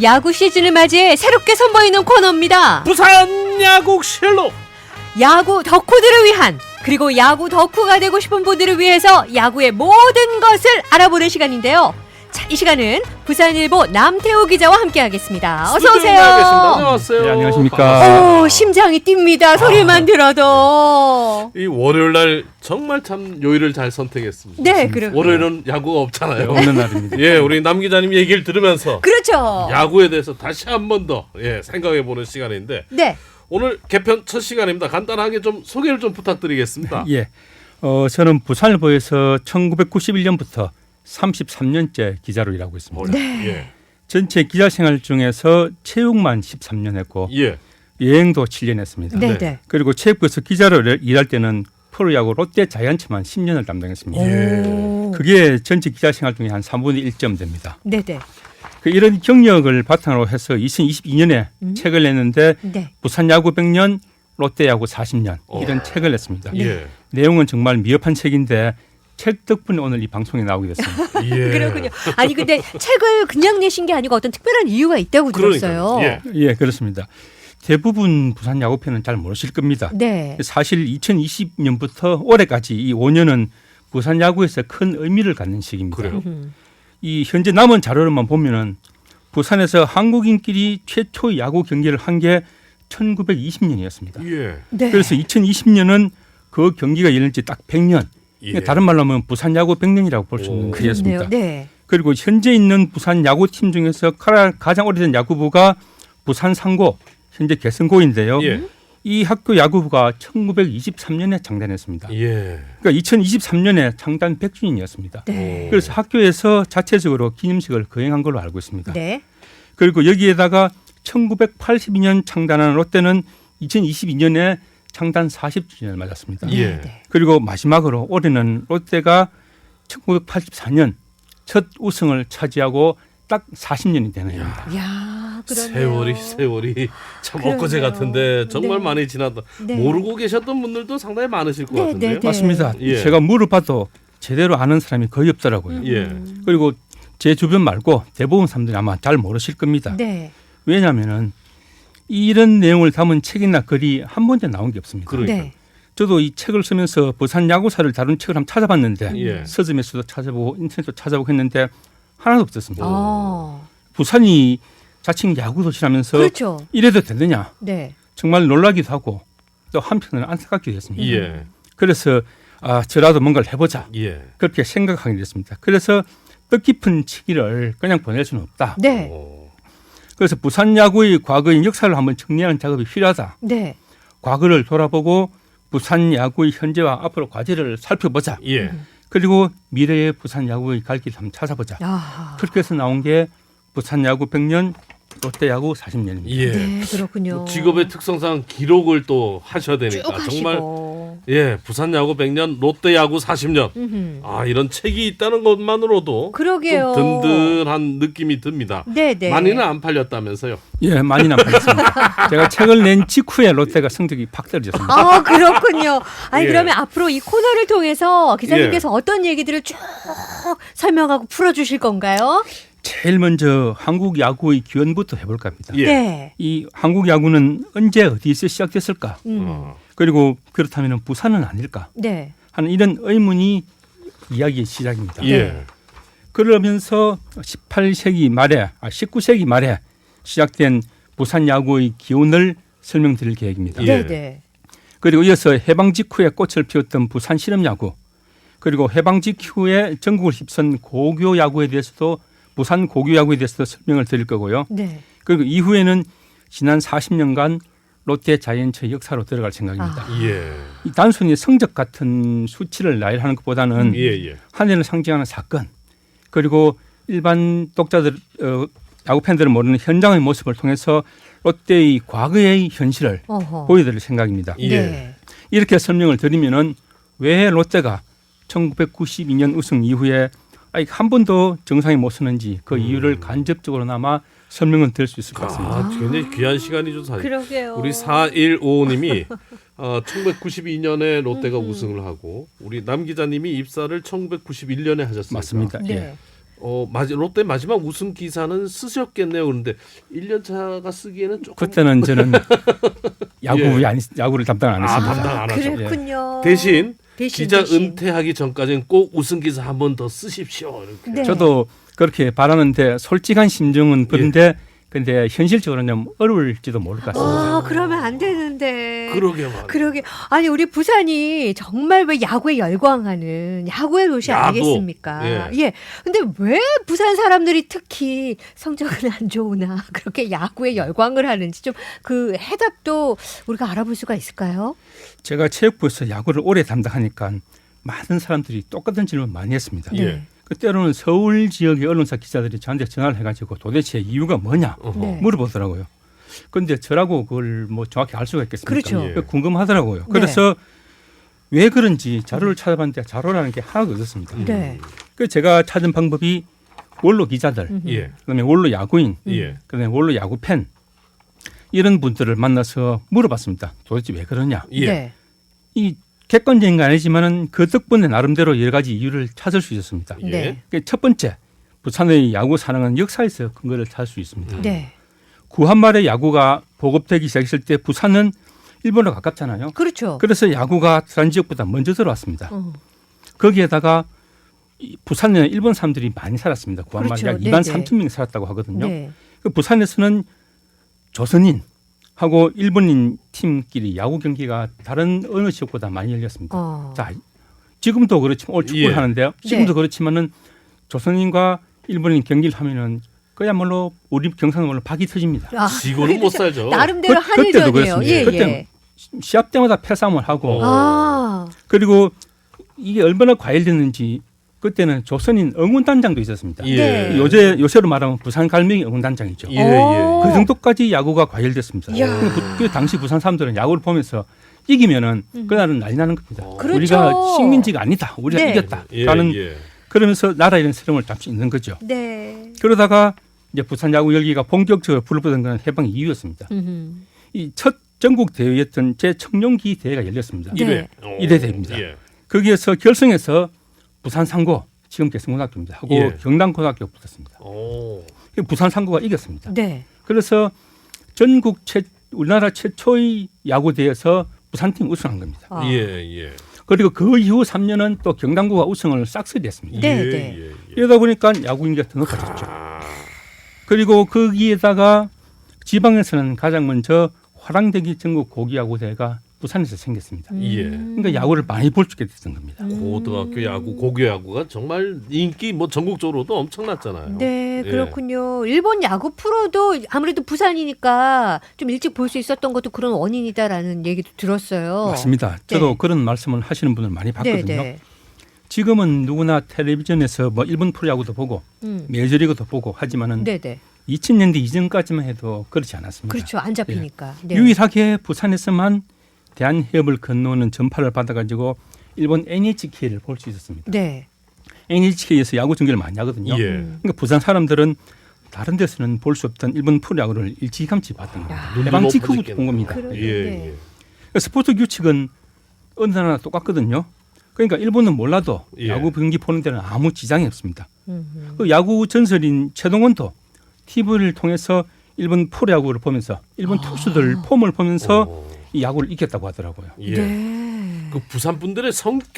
야구 시즌을 맞이해 새롭게 선보이는 코너입니다. 부산 야구실록. 야구 덕후들을 위한, 그리고 야구 덕후가 되고 싶은 분들을 위해서 야구의 모든 것을 알아보는 시간인데요. 자, 이 시간은 부산일보 남태호 기자와 함께하겠습니다. 어서 오세요. 안녕하세요. 네, 안녕하십니까. 오, 심장이 뜁니다. 소리만 들어도. 이 월요일 날 정말 참 요일을 잘 선택했습니다. 네, 그렇군요. 월요일은 야구가 없잖아요. 없는 날입니다. 예, 우리 남 기자님 얘기를 들으면서 그렇죠. 야구에 대해서 다시 한 번 더 생각해보는 시간인데 네. 오늘 개편 첫 시간입니다. 간단하게 좀 소개를 좀 부탁드리겠습니다. 예, 저는 부산일보에서 1991년부터 33년째 기자로 일하고 있습니다. 네. 예. 전체 기자 생활 중에서 체육만 13년 했고 예. 여행도 7년 했습니다. 네, 네. 네. 그리고 체육부에서 기자로 일할 때는 프로야구 롯데 자이언츠만 10년을 담당했습니다. 예. 그게 전체 기자 생활 중에 한 3분의 1점 됩니다. 네, 네. 이런 경력을 바탕으로 해서 2022년에 책을 냈는데 네. 부산 야구 100년, 롯데 야구 40년 이런 책을 냈습니다. 예. 내용은 정말 미흡한 책인데 책 덕분에 오늘 이 방송에 나오게 됐습니다. 예. 그렇군요. 아니 근데 책을 그냥 내신 게 아니고 어떤 특별한 이유가 있다고 들었어요. 그러니까요. 예. 예, 그렇습니다. 대부분 부산 야구팬은 잘 모르실 겁니다. 네. 사실 2020년부터 올해까지 이 5년은 부산 야구에서 큰 의미를 갖는 시기입니다. 그래요? 이 현재 남은 자료로만 보면은 부산에서 한국인끼리 최초 야구 경기를 한 게 1920년이었습니다. 예. 네. 그래서 2020년은 그 경기가 열린 지 딱 100년. 예. 다른 말로 하면 부산 야구 100년이라고 볼 수 있는 오. 기회였습니다. 네. 그리고 현재 있는 부산 야구팀 중에서 가장 오래된 야구부가 부산 상고, 현재 개성고인데요. 예. 이 학교 야구부가 1923년에 창단했습니다. 예. 그러니까 2023년에 창단 100주년이었습니다. 네. 그래서 학교에서 자체적으로 기념식을 거행한 걸로 알고 있습니다. 네. 그리고 여기에다가 1982년 창단한 롯데는 2022년에 창단 40주년을 맞았습니다. 예. 네. 그리고 마지막으로 올해는 롯데가 1984년 첫 우승을 차지하고 딱 40년이 되는 해입니다. 야, 그러네요. 세월이 참 그러네요. 엊그제 같은데 정말 네. 많이 지났다. 네. 모르고 계셨던 분들도 상당히 많으실 것 네, 같은데요. 네. 맞습니다. 예. 제가 물어봐도 제대로 아는 사람이 거의 없더라고요. 예. 그리고 제 주변 말고 대부분 사람들이 아마 잘 모르실 겁니다. 네. 왜냐하면은 이런 내용을 담은 책이나 글이 한 번도 나온 게 없습니다. 그러니까. 네. 저도 이 책을 쓰면서 부산 야구사를 다룬 책을 한번 찾아봤는데 예. 서점에서도 찾아보고 인터넷도 찾아보고 했는데 하나도 없었습니다. 어. 부산이 자칭 야구 도시라면서 그렇죠. 이래도 되느냐 네. 정말 놀라기도 하고 또 한편으로는 안타깝기도 했습니다. 예. 그래서 저라도 뭔가를 해보자 예. 그렇게 생각하게 됐습니다. 그래서 뜻깊은 책을 그냥 보낼 수는 없다. 네. 그래서 부산 야구의 과거의 역사를 한번 정리하는 작업이 필요하다. 네. 과거를 돌아보고 부산 야구의 현재와 앞으로 과제를 살펴보자. 예. 그리고 미래의 부산 야구의 갈 길을 한번 찾아보자. 아. 그렇게 해서 나온 게 부산 야구 100년, 롯데 야구 40년입니다. 예. 네, 그렇군요. 직업의 특성상 기록을 또 하셔야 되니까 쭉 정말 하시고. 예, 부산 야구 100년, 롯데 야구 40년. 음흠. 아, 이런 책이 있다는 것만으로도 그러게요. 좀 든든한 느낌이 듭니다. 네, 네. 많이는 안 팔렸다면서요. 예, 많이는 안 팔렸습니다. 제가 책을 낸 직후에 롯데가 성적이 팍 떨어졌습니다. 아, 그렇군요. 아니 예. 그러면 앞으로 이 코너를 통해서 기자님께서 어떤 얘기들을 쭉 설명하고 풀어주실 건가요? 제일 먼저 한국 야구의 기원부터 해볼까 합니다. 예. 네. 이 한국 야구는 언제 어디서 시작됐을까? 어. 그리고 그렇다면 부산은 아닐까? 네. 하는 이런 의문이 이야기의 시작입니다. 예. 그러면서 18세기 말에, 19세기 말에 시작된 부산 야구의 기원을 설명드릴 계획입니다. 예. 네, 네. 그리고 이어서 해방 직후에 꽃을 피웠던 부산 실업야구, 그리고 해방 직후에 전국을 휩쓴 고교 야구에 대해서도 부산 고교 야구에 대해서도 설명을 드릴 거고요. 네. 그리고 이후에는 지난 40년간 롯데 자이언츠의 역사로 들어갈 생각입니다. 예. 이 단순히 성적 같은 수치를 나열하는 것보다는 예, 예. 한 해를 상징하는 사건, 그리고 일반 독자들, 야구 팬들은 모르는 현장의 모습을 통해서 롯데의 과거의 현실을 어허. 보여드릴 생각입니다. 예. 네. 이렇게 설명을 드리면은 왜 롯데가 1992년 우승 이후에 한 번도 정상에 못 서는지 그 이유를 간접적으로나마 설명을 드릴 수 있을 것 같습니다. 아, 굉장히 귀한 시간이죠, 사실. 그러게요. 우리 4155님이 1992년에 롯데가 우승을 하고 우리 남 기자님이 입사를 1991년에 하셨습니다. 맞습니다. 네. 예. 롯데 마지막 우승 기사는 쓰셨겠네요. 그런데 1년 차가 쓰기에는 조금 그때는 저는 예. 야구를 담당 안 했습니다. 담당 안 하셨네. 그랬군요. 대신 기자 대신. 은퇴하기 전까지는 꼭 우승 기사 한 번 더 쓰십시오. 이렇게. 네. 저도 그렇게 바라는데 솔직한 심정은 그런데 근데 현실적으로는 좀 어려울지도 모를 것 같습니다. 아, 그러면 안 되는데. 그러게 말이에요. 그러게. 아니, 우리 부산이 정말 왜 야구에 열광하는 야구의 도시 야구. 아니겠습니까? 예. 근데 왜 부산 사람들이 특히 성적은 안 좋으나 그렇게 야구에 열광을 하는지 좀 그 해답도 우리가 알아볼 수가 있을까요? 제가 체육부에서 야구를 오래 담당하니까 많은 사람들이 똑같은 질문 많이 했습니다. 예. 때로는 서울 지역의 언론사 기자들이 저한테 전화를 해가지고 도대체 이유가 뭐냐 어허. 네. 물어보더라고요. 그런데 저라고 그걸 뭐 정확히 알 수가 있겠습니까? 그렇죠. 예. 궁금하더라고요. 그래서 왜 그런지 자료를 찾아봤는데 자료라는 게 하나도 없었습니다. 네. 그래서 제가 찾은 방법이 원로 기자들, 예. 그다음에 원로 야구인, 예. 그다음에 원로 야구 팬 이런 분들을 만나서 물어봤습니다. 도대체 왜 그러냐? 예. 네. 이 객관적인 건 아니지만은 그 덕분에 나름대로 여러 가지 이유를 찾을 수 있었습니다. 예. 네. 첫 번째, 부산의 야구 산업은 역사에서 근거를 찾을 수 있습니다. 네. 구한말의 야구가 보급되기 시작했을 때 부산은 일본과 가깝잖아요. 그렇죠. 그래서 야구가 다른 지역보다 먼저 들어왔습니다. 어. 거기에다가 부산에는 일본 사람들이 많이 살았습니다. 구한말 그렇죠. 약 2만 네네. 3천 명이 살았다고 하거든요. 네. 그 부산에서는 조선인하고 일본인 팀끼리 야구 경기가 다른 어느 지역보다 많이 열렸습니다. 자, 지금도 그렇지만 오늘 축구를 예. 하는데요. 지금도 네. 그렇지만은 조선인과 일본인 경기를 하면은 그야말로 우리 경상도로 박이 터집니다. 아, 지고는 못 살죠. 나름대로 그때도 한일전이에요. 그랬습니다. 예, 그때는 예. 시합 때마다 패싸움을 하고 아, 그리고 이게 얼마나 과열됐는지 그때는 조선인 응원단장도 있었습니다. 예. 네. 요새로 말하면 부산 갈매기 응원단장이죠. 예, 예. 그 정도까지 야구가 과열됐습니다. 이야. 그 당시 부산 사람들은 야구를 보면서 이기면은 그날은 난리 나는 겁니다. 그렇죠. 우리가 식민지가 아니다. 우리가 네. 이겼다라는 예. 그러면서 나라 이런 새로움을 담수 있는 거죠. 네. 그러다가 이제 부산 야구 열기가 본격적으로 불붙은 건 해방 이후였습니다. 음흠. 이 첫 전국 대회였던 제청룡기 대회가 열렸습니다. 네. 1회 대회입니다. 예. 거기에서 결승에서 부산 상고 지금 개성고등학교입니다. 하고 예. 경남고등학교 붙었습니다. 오. 부산 상고가 이겼습니다. 네. 그래서 우리나라 최초의 야구 대회에서 부산팀 우승한 겁니다. 아. 예, 예. 그리고 그 이후 3년은 또 경남고가 우승을 싹쓸이 했습니다. 네, 예, 네. 예, 예. 이러다 보니까 야구 인기가 더 높아졌죠. 아, 그리고 거기에다가 지방에서는 가장 먼저 화랑대기 전국 고기야구 대회가 부산에서 생겼습니다. 예. 그러니까 야구를 많이 볼 수 있게 됐던 겁니다. 고등학교 야구, 고교 야구가 정말 인기 뭐 전국적으로도 엄청났잖아요. 네, 예. 그렇군요. 일본 야구 프로도 아무래도 부산이니까 좀 일찍 볼 수 있었던 것도 그런 원인이다라는 얘기도 들었어요. 맞습니다. 저도 네. 그런 말씀을 하시는 분을 많이 봤거든요. 네, 네. 지금은 누구나 텔레비전에서 뭐 일본 프로야구도 보고 메이저리그도 보고 하지만은 네, 네. 2000년대 이전까지만 해도 그렇지 않았습니다. 그렇죠. 안 잡히니까. 네. 유일하게 부산에서만 대한해협을 건너오는 전파를 받아가지고 일본 NHK를 볼 수 있었습니다. 네. NHK에서 야구 중계를 많이 하거든요. 예. 그러니까 부산 사람들은 다른 데서는 볼 수 없던 일본 프로야구를 일찌감치 봤던 겁니다. 눈도 해방 직후 높아졌겠네요. 본 겁니다. 그러네. 예, 네. 예. 스포츠 규칙은 어느 나라나 똑같거든요. 그러니까 일본은 몰라도 예. 야구 경기 보는 데는 아무 지장이 없습니다. 음흠. 그 야구 전설인 최동원도 TV를 통해서 일본 프로야구를 보면서 일본 투수들 폼을 보면서 오. 이 야구를 이겼다고 하더라고요. 예. 네. 그 부산 분들의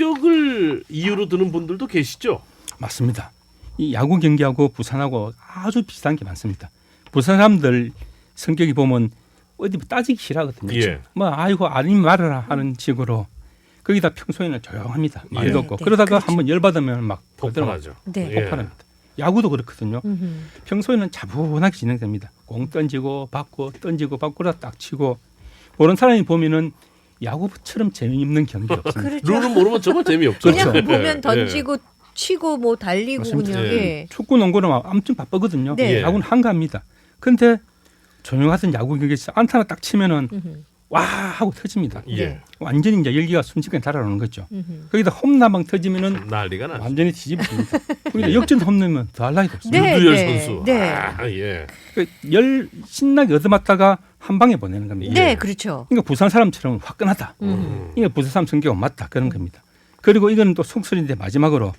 성격을 이유로 드는 분들도 계시죠? 맞습니다. 이 야구 경기하고 부산하고 아주 비슷한 게 많습니다. 부산 사람들 성격이 보면 어디 따지기 싫어하거든요. 예. 뭐 아이고 아니면 말아라 하는 식으로 거기다 평소에는 조용합니다. 말도 네, 없고 네, 그러다가 그렇죠. 한번 열받으면 막 폭발하죠. 네. 예. 폭발합니다. 야구도 그렇거든요. 음흠. 평소에는 차분하게 진행됩니다. 공 던지고 받고 던지고 받고라 딱 치고 보는 사람이 보면은 야구처럼 재미있는 경기 없습니다. 그렇죠. 룰은 모르면 정말 재미없죠. 그냥 그렇죠. 보면 예. 던지고 치고 뭐 달리고 맞습니다. 그냥 예. 예. 축구, 농구는 막 엄청 바쁘거든요. 네. 야구는 한가합니다. 근데 조용하던 야구 경기에서 안타나 딱 치면은 음흠. 와 하고 터집니다. 예. 네. 완전히 이제 열기가 순식간에 달아오는 거죠. 음흠. 거기다 홈런방 터지면은 난리가 나죠. 완전히 뒤집어집니다. 거기다 역전 홈런면 더 할 나위 없습니다. 네. 유두열 네. 선수. 네. 아, 예. 열 신나게 얻어맞다가 한 방에 보내는 겁니다. 네, 그렇죠. 그러니까 부산 사람처럼 화끈하다. 이게 부산 사람 성격은 맞다 그런 겁니다. 그리고 이거는 또 속설인데 마지막으로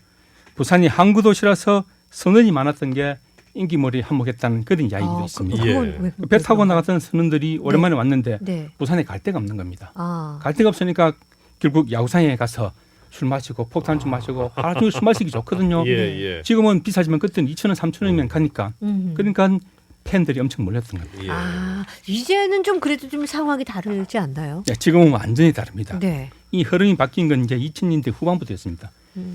부산이 항구 도시라서 선원이 많았던 게 인기몰이 한몫했다는 그런 이야기도 있습니다. 배 타고 나갔던 선원들이 오랜만에 왔는데 네. 부산에 갈 데가 없는 겁니다. 아. 갈 데가 없으니까 결국 야구장에 가서 술 마시고 폭탄 좀 마시고 하루 종일 술 마시기 좋거든요. 예. 지금은 비싸지만 그때는 2,000원, 3,000원이면 가니까 그러니까 팬들이 엄청 몰렸던 겁니다. 예. 아, 이제는 좀 그래도 좀 상황이 다르지 않나요? 야, 지금은 완전히 다릅니다. 네. 이 흐름이 바뀐 건 이제 2000년대 후반부터였습니다.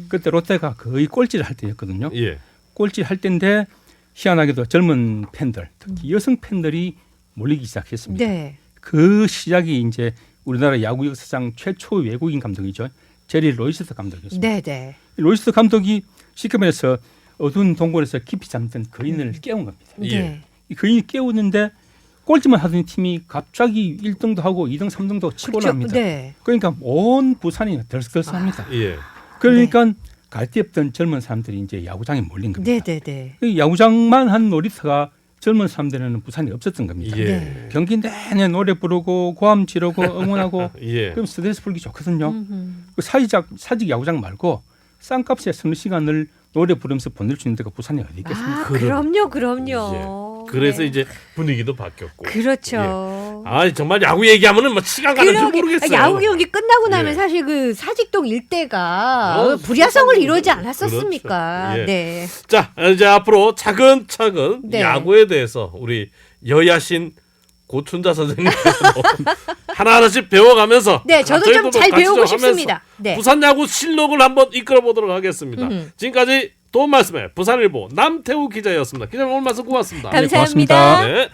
그때 롯데가 거의 꼴찌를 할 때였거든요. 예. 꼴찌 할 때인데 희한하게도 젊은 팬들, 특히 여성 팬들이 몰리기 시작했습니다. 네. 그 시작이 이제 우리나라 야구 역사상 최초 외국인 감독이죠. 제리 로이스트 감독이었습니다. 네, 네. 로이스트 감독이 쉽게 말해서 어두운 동굴에서 깊이 잠든 거인을 깨운 겁니다. 예. 네. 이 거인이 깨우는데 꼴찌만 하던 팀이 갑자기 1등도 하고 2등, 3등도 치고 그렇죠. 납니다. 네. 그러니까 온 부산이 들썩들썩합니다. 예. 그러니까 갈 데 없던 젊은 사람들이 이제 야구장에 몰린 겁니다. 네, 네, 네. 그 야구장만 한 놀이터가 젊은 사람들은 부산에 없었던 겁니다. 예. 네. 경기 내내 노래 부르고 고함 지르고 응원하고 예. 그럼 스트레스 풀기 좋거든요. 그 사직 야구장 말고 싼값에 서너 시간을 노래 부르면서 보낼 수 있는 데가 부산에 어디 있겠습니까? 아, 그럼요. 그래서 네. 이제 분위기도 바뀌었고. 그렇죠. 아, 정말 야구 얘기하면은 뭐 시간 가는 줄 모르겠어요. 야구 경기 끝나고 나면 예. 사실 그 사직동 일대가 불야성을 이루지 않았었습니까? 그렇죠. 예. 네. 자, 이제 앞으로 차근차근 네. 야구에 대해서 우리 여야신 고춘자 선생님께서 하나하나씩 배워가면서 네, 저도 저희도 좀 잘 같이 배우고 좀 하면서 싶습니다. 네. 부산 야구 실록을 한번 이끌어 보도록 하겠습니다. 지금까지 도움 말씀에 부산일보 남태우 기자였습니다. 기자님 오늘 말씀 고맙습니다. 감사합니다. 고맙습니다. 네.